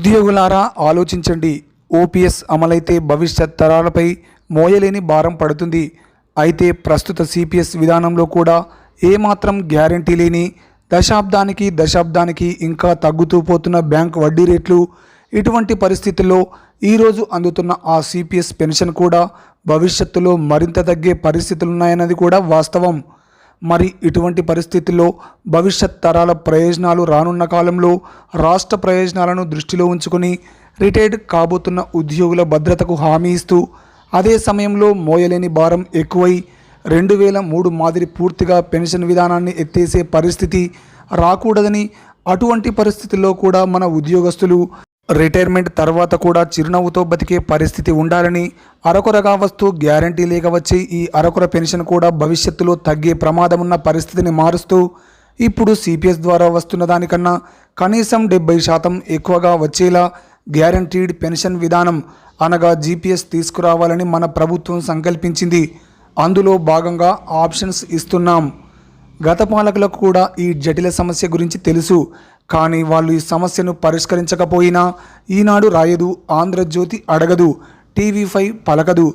ఉద్యోగులారా ఆలోచించండి. ఓపీఎస్ అమలైతే భవిష్యత్ తరాలపై మోయలేని భారం పడుతుంది. అయితే ప్రస్తుత సిపిఎస్ విధానంలో కూడా ఏమాత్రం గ్యారంటీ లేని దశాబ్దానికి ఇంకా తగ్గుతూ పోతున్న బ్యాంక్ వడ్డీ రేట్లు, ఇటువంటి పరిస్థితుల్లో ఈరోజు అందుతున్న ఆ సిపిఎస్ పెన్షన్ కూడా భవిష్యత్తులో మరింత తగ్గే పరిస్థితులున్నాయన్నది కూడా వాస్తవం. మరి ఇటువంటి పరిస్థితుల్లో భవిష్యత్ తరాల ప్రయోజనాలు రానున్న కాలంలో రాష్ట్ర ప్రయోజనాలను దృష్టిలో ఉంచుకొని రిటైర్డ్ కాబోతున్న ఉద్యోగుల భద్రతకు హామీ ఇస్తూ, అదే సమయంలో మోయలేని భారం ఎక్కువై 2003 మాదిరి పూర్తిగా పెన్షన్ విధానాన్ని ఎత్తేసే పరిస్థితి రాకూడదని, అటువంటి పరిస్థితుల్లో కూడా మన ఉద్యోగస్తులు రిటైర్మెంట్ తర్వాత కూడా చిరునవ్వుతో బతికే పరిస్థితి ఉండాలని, అరకొరగా వస్తూ గ్యారంటీ లేక వచ్చే ఈ అరకొర పెన్షన్ కూడా భవిష్యత్తులో తగ్గే ప్రమాదం ఉన్న పరిస్థితిని మారుస్తూ, ఇప్పుడు సిపిఎస్ ద్వారా వస్తున్న దానికన్నా కనీసం 70% ఎక్కువగా వచ్చేలా గ్యారంటీడ్ పెన్షన్ విధానం అనగా జీపీఎస్ తీసుకురావాలని మన ప్రభుత్వం సంకల్పించింది. అందులో భాగంగా ఆప్షన్స్ ఇస్తున్నాం. గత పాలకులకు కూడా ఈ జటిల సమస్య గురించి తెలుసు. కానీ వాళ్ళు ఈ సమస్యను పరిష్కరించకపోయినా ఈనాడు రాయదు, ఆంధ్రజ్యోతి అడగదు, టీవీ5 పలకదు.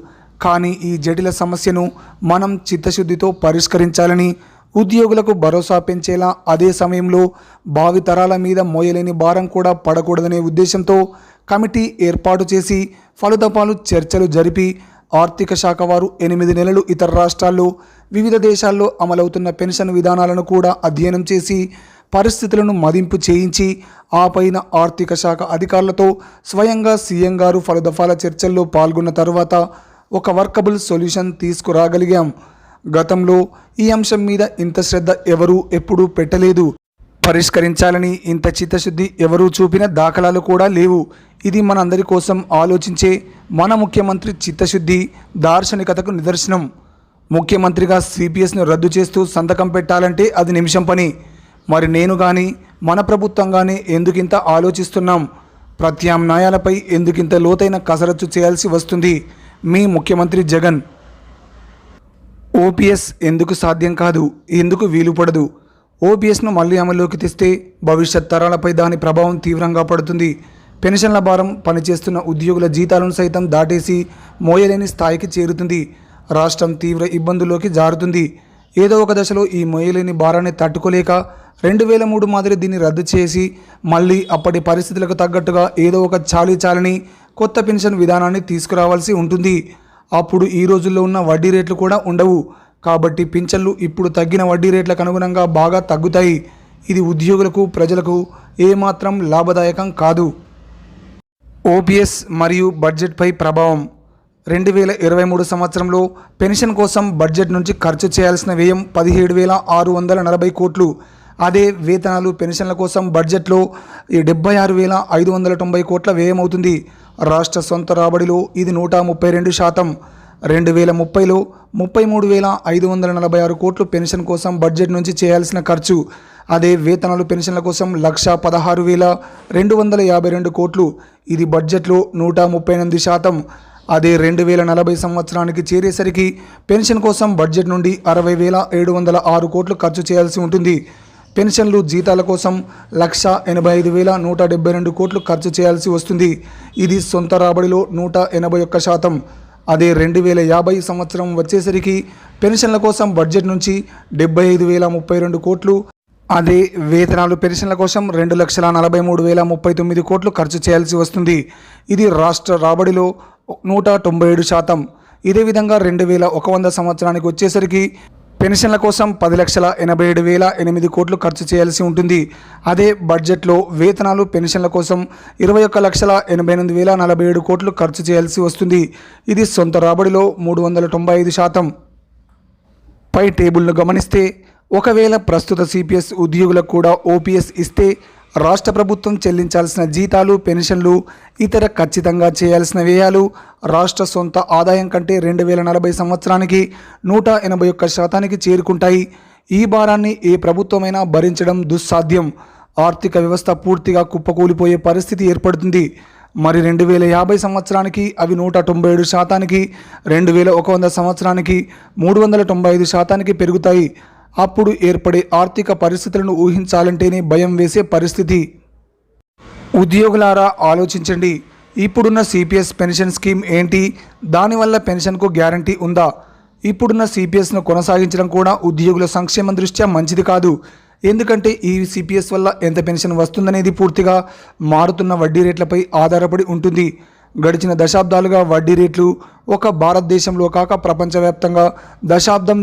కానీ ఈ జటిల సమస్యను మనం చిత్తశుద్ధితో పరిష్కరించాలని, ఉద్యోగులకు భరోసా పెంచేలా, అదే సమయంలో భావితరాల మీద మోయలేని భారం కూడా పడకూడదనే ఉద్దేశంతో కమిటీ ఏర్పాటు చేసి ఫలుదపాలు చర్చలు జరిపి, ఆర్థిక శాఖ వారు 8 నెలలు ఇతర రాష్ట్రాల్లో, వివిధ దేశాల్లో అమలవుతున్న పెన్షన్ విధానాలను కూడా అధ్యయనం చేసి పరిస్థితులను మదింపు చేయించి, ఆ పైన ఆర్థిక శాఖ అధికారులతో స్వయంగా సీఎం గారు ఫలుదఫాల చర్చల్లో పాల్గొన్న తర్వాత ఒక వర్కబుల్ సొల్యూషన్ తీసుకురాగలిగాం. గతంలో ఈ అంశం మీద ఇంత శ్రద్ధ ఎవరూ ఎప్పుడూ పెట్టలేదు. పరిష్కరించాలని ఇంత చిత్తశుద్ధి ఎవరూ చూపిన దాఖలాలు కూడా లేవు. ఇది మనందరి కోసం ఆలోచించే మన ముఖ్యమంత్రి చిత్తశుద్ధి, దార్శనికతకు నిదర్శనం. ముఖ్యమంత్రిగా సిపిఎస్ను రద్దు చేస్తూ సంతకం పెట్టాలంటే అది నిమిషం పని. మరి నేను కానీ మన ప్రభుత్వం కానీ ఎందుకింత ఆలోచిస్తున్నాం? ప్రత్యామ్నాయాలపై ఎందుకింత లోతైన కసరత్తు చేయాల్సి వస్తుంది? మీ ముఖ్యమంత్రి జగన్. ఓపీఎస్ ఎందుకు సాధ్యం కాదు, ఎందుకు వీలుపడదు? ఓపీఎస్ను మళ్ళీ అమల్లోకి తెస్తే భవిష్యత్ తరాలపై దాని ప్రభావం తీవ్రంగా పడుతుంది. పెన్షన్ల భారం పనిచేస్తున్న ఉద్యోగుల జీతాలను సైతం దాటేసి మోయలేని స్థాయికి చేరుతుంది. రాష్ట్రం తీవ్ర ఇబ్బందుల్లోకి జారుతుంది. ఏదో ఒక దశలో ఈ మోయలేని భారాన్ని తట్టుకోలేక 2003 మాదిరి దీన్ని రద్దు చేసి మళ్ళీ అప్పటి పరిస్థితులకు తగ్గట్టుగా ఏదో ఒక చాలీచాలని కొత్త పెన్షన్ విధానాన్ని తీసుకురావాల్సి ఉంటుంది. అప్పుడు ఈ రోజుల్లో ఉన్న వడ్డీ రేట్లు కూడా ఉండవు. కాబట్టి పింఛన్లు ఇప్పుడు తగ్గిన వడ్డీ రేట్లకు అనుగుణంగా బాగా తగ్గుతాయి. ఇది ఉద్యోగులకు, ప్రజలకు ఏమాత్రం లాభదాయకం కాదు. ఓపీఎస్ మరియు బడ్జెట్పై ప్రభావం. 2023 సంవత్సరంలో పెన్షన్ కోసం బడ్జెట్ నుంచి ఖర్చు చేయాల్సిన వ్యయం 17,640 కోట్లు. అదే వేతనాలు, పెన్షన్ల కోసం బడ్జెట్లో 76,590 కోట్ల వ్యయం అవుతుంది. రాష్ట్ర సొంత రాబడిలో ఇది 132%. 2030లో 33,546 కోట్లు పెన్షన్ కోసం బడ్జెట్ నుంచి చేయాల్సిన ఖర్చు. అదే వేతనాలు, పెన్షన్ల కోసం 1,16,252 కోట్లు. ఇది బడ్జెట్లో 138%. అదే 2040 సంవత్సరానికి చేరేసరికి పెన్షన్ కోసం బడ్జెట్ నుండి 60,706 కోట్లు ఖర్చు చేయాల్సి ఉంటుంది. పెన్షన్లు, జీతాల కోసం 1,85,172 కోట్లు ఖర్చు చేయాల్సి వస్తుంది. ఇది సొంత రాబడిలో 181%. అదే 2050 సంవత్సరం వచ్చేసరికి పెన్షన్ల కోసం బడ్జెట్ నుంచి 75,032 కోట్లు, అదే వేతనాలు, పెన్షన్ల కోసం 2,43,039 కోట్లు ఖర్చు చేయాల్సి వస్తుంది. ఇది రాష్ట్ర రాబడిలో 197%. ఇదే విధంగా 2100 సంవత్సరానికి వచ్చేసరికి పెన్షన్ల కోసం 10,87,008 కోట్లు ఖర్చు చేయాల్సి ఉంటుంది. అదే బడ్జెట్లో వేతనాలు, పెన్షన్ల కోసం 21,88,047 కోట్లు ఖర్చు చేయాల్సి వస్తుంది. ఇది సొంత రాబడిలో 395%. పై టేబుల్ను గమనిస్తే, ఒకవేళ ప్రస్తుత సిపిఎస్ ఉద్యోగులకు కూడా ఓపీఎస్ ఇస్తే రాష్ట్ర ప్రభుత్వం చెల్లించాల్సిన జీతాలు, పెన్షన్లు, ఇతర ఖచ్చితంగా చేయాల్సిన వ్యయాలు రాష్ట్ర సొంత ఆదాయం కంటే 2040 సంవత్సరానికి 181% చేరుకుంటాయి. ఈ భారాన్ని ఏ ప్రభుత్వమైనా భరించడం దుస్సాధ్యం. ఆర్థిక వ్యవస్థ పూర్తిగా కుప్పకూలిపోయే పరిస్థితి ఏర్పడుతుంది. మరి 2050 సంవత్సరానికి అవి 197%కి, 2100 సంవత్సరానికి 395%కి పెరుగుతాయి. అప్పుడు ఏర్పడే ఆర్థిక పరిస్థితులను ఊహించాలంటేనే భయం వేసే పరిస్థితి. ఉద్యోగులారా ఆలోచించండి. ఇప్పుడున్న సిపిఎస్ పెన్షన్ స్కీమ్ ఏంటి? దానివల్ల పెన్షన్కు గ్యారంటీ ఉందా? ఇప్పుడున్న సిపిఎస్ను కొనసాగించడం కూడా ఉద్యోగుల సంక్షేమం దృష్ట్యా మంచిది కాదు. ఎందుకంటే ఈ సిపిఎస్ వల్ల ఎంత పెన్షన్ వస్తుందనేది పూర్తిగా మారుతున్న వడ్డీ రేట్లపై ఆధారపడి ఉంటుంది. గడిచిన దశాబ్దాలుగా వడ్డీ రేట్లు ఒక భారతదేశంలో కాక ప్రపంచవ్యాప్తంగా దశాబ్దం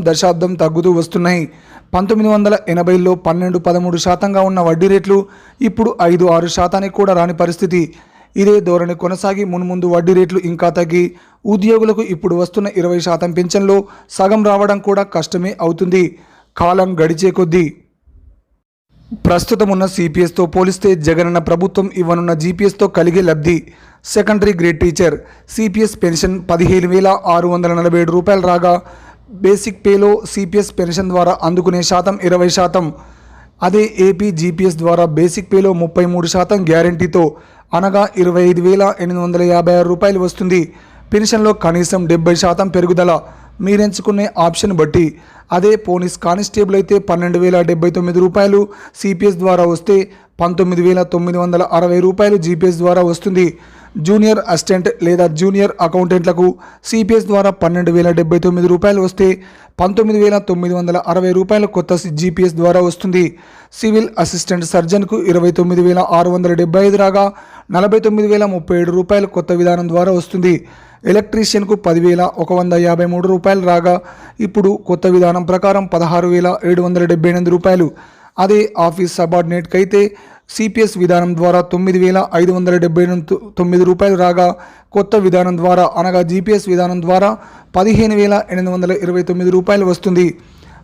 తగ్గుతూ వస్తున్నాయి. 1980లో 12-13% ఉన్న వడ్డీ రేట్లు ఇప్పుడు 5-6% కూడా రాని పరిస్థితి. ఇదే ధోరణి కొనసాగి మున్ముందు వడ్డీ రేట్లు ఇంకా తగ్గి ఉద్యోగులకు ఇప్పుడు వస్తున్న 20% పెన్షన్లో సగం రావడం కూడా కష్టమే అవుతుంది కాలం గడిచే కొద్దీ. ప్రస్తుతం ఉన్న సిపిఎస్తో పోలిస్తే జగనన్న ప్రభుత్వం ఇవ్వనున్న జీపీఎస్తో కలిగే లబ్ధి. Secondary grade teacher CPS pension 15,647 రూపాయలు రాగా బేసిక్ పేలో సిపిఎస్ పెన్షన్ ద్వారా అందుకునే శాతం 20%. అదే ఏపీ జీపీఎస్ ద్వారా బేసిక్ పేలో 33% గ్యారంటీతో అనగా 25,856 రూపాయలు వస్తుంది. పెన్షన్లో కనీసం 70% పెరుగుదల మీరెంచుకునే ఆప్షన్ బట్టి. అదే పోలీస్ కానిస్టేబుల్ అయితే 12,079 రూపాయలు సిపిఎస్ ద్వారా వస్తే 19,960 రూపాయలు జీపీఎస్ ద్వారా వస్తుంది. జూనియర్ అసిస్టెంట్ లేదా జూనియర్ అకౌంటెంట్లకు సిపిఎస్ ద్వారా 12,079 రూపాయలు వస్తే 19,960 రూపాయలు కొత్త జీపీఎస్ ద్వారా వస్తుంది. సివిల్ అసిస్టెంట్ సర్జన్కు 29,675 రాగా 49,037 రూపాయలు కొత్త విధానం ద్వారా వస్తుంది. ఎలక్ట్రీషియన్కు 10,153 రూపాయలు రాగా ఇప్పుడు కొత్త విధానం ప్రకారం 16,778 రూపాయలు. అదే ఆఫీస్ సబార్డినేట్కి అయితే సిపిఎస్ విధానం ద్వారా 9,579 రూపాయలు రాగా కొత్త విధానం ద్వారా అనగా జీపీఎస్ విధానం ద్వారా 15,829 రూపాయలు వస్తుంది.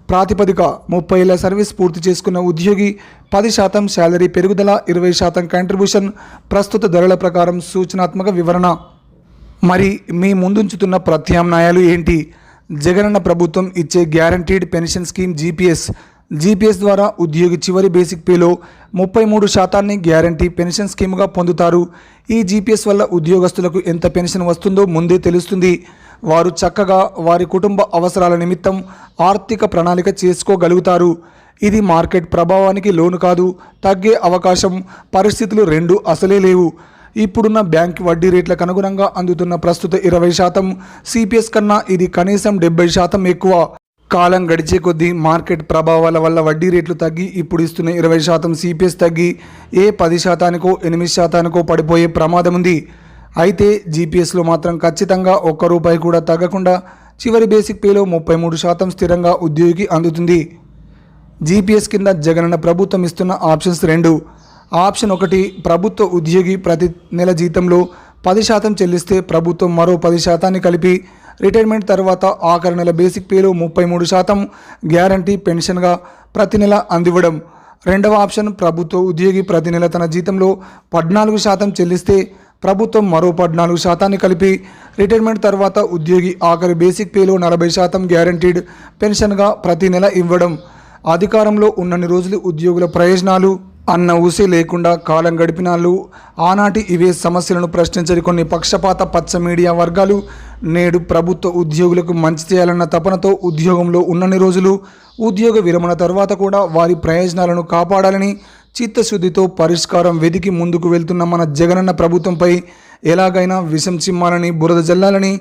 ప్రాతిపదిక 30 ఏళ్ల సర్వీస్ పూర్తి చేసుకున్న ఉద్యోగి 10% శాలరీ పెరుగుదల, 20% కంట్రిబ్యూషన్. ప్రస్తుత ధరల ప్రకారం సూచనాత్మక వివరణ. మరి మీ ముందుంచుతున్న ప్రత్యామ్నాయాలు ఏంటి? జగనన్న ప్రభుత్వం ఇచ్చే గ్యారంటీడ్ పెన్షన్ స్కీమ్ జీపీఎస్ ద్వారా ఉద్యోగి చివరి బేసిక్ పేలో 33% గ్యారంటీ పెన్షన్ స్కీమ్గా పొందుతారు. ఈ జీపీఎస్ వల్ల ఉద్యోగస్తులకు ఎంత పెన్షన్ వస్తుందో ముందే తెలుస్తుంది. వారు చక్కగా వారి కుటుంబ అవసరాల నిమిత్తం ఆర్థిక ప్రణాళిక చేసుకోగలుగుతారు. ఇది మార్కెట్ ప్రభావానికి లోను కాదు. తగ్గే అవకాశం పరిస్థితులు రెండు అసలే లేవు. ఇప్పుడున్న బ్యాంక్ వడ్డీ రేట్లకు అనుగుణంగా అందుతున్న ప్రస్తుత 20% సిపిఎస్ కన్నా ఇది కనీసం 70% ఎక్కువ. కాలం గడిచే కొద్దీ మార్కెట్ ప్రభావాల వల్ల వడ్డీ రేట్లు తగ్గి ఇప్పుడు ఇస్తున్న 20% సిపిఎస్ తగ్గి 10%కో 8%కో పడిపోయే ప్రమాదం ఉంది. అయితే జీపీఎస్లో మాత్రం ఖచ్చితంగా ₹1 కూడా తగ్గకుండా చివరి బేసిక్ పేలో 33% స్థిరంగా ఉద్యోగికి అందుతుంది. జీపీఎస్ కింద జగనన్న ప్రభుత్వం ఇస్తున్న ఆప్షన్స్ రెండు. ఆప్షన్ 1, ప్రభుత్వ ఉద్యోగి ప్రతి నెల జీతంలో 10% చెల్లిస్తే ప్రభుత్వం మరో 10% కలిపి రిటైర్మెంట్ తర్వాత ఆఖరి నెల బేసిక్ పేలో 33% గ్యారంటీ పెన్షన్గా ప్రతి నెల అందివ్వడం. రెండవ ఆప్షన్, ప్రభుత్వ ఉద్యోగి ప్రతి నెల తన జీతంలో 14% చెల్లిస్తే ప్రభుత్వం మరో 14% కలిపి రిటైర్మెంట్ తర్వాత ఉద్యోగి ఆఖరి బేసిక్ పేలో 40% గ్యారంటీడ్ పెన్షన్గా ప్రతి నెల ఇవ్వడం. అధికారంలో ఉన్నన్ని రోజులు ఉద్యోగుల ప్రయోజనాలు అన్న ఊసే లేకుండా కాలం గడిపినాళ్ళు. ఆనాటి ఇవే సమస్యలను ప్రశ్నించని కొన్ని పక్షపాత పచ్చ మీడియా వర్గాలు నేడు ప్రభుత్వ ఉద్యోగులకు మంచి చేయాలన్న తపనతో ఉద్యోగంలో ఉన్నన్ని రోజులు, ఉద్యోగ విరమణ తర్వాత కూడా వారి ప్రయోజనాలను కాపాడాలని చిత్తశుద్ధితో పరిష్కారం వెతికి ముందుకు వెళ్తున్న మన జగనన్న ప్రభుత్వంపై ఎలాగైనా విషం చిమ్మాలని, బురద జల్లాలని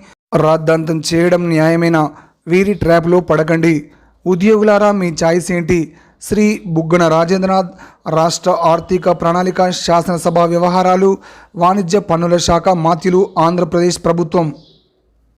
రాద్ధాంతం చేయడం న్యాయమేనా? వీరి ట్రాప్లో పడకండి. ఉద్యోగులారా, మీ ఛాయిస్ ఏంటి? శ్రీ బుగ్గన రాజేంద్రనాథ్, రాష్ట్ర ఆర్థిక ప్రణాళిక, శాసనసభ వ్యవహారాలు, వాణిజ్య పన్నుల శాఖ మాత్యులు, ఆంధ్రప్రదేశ్ ప్రభుత్వం.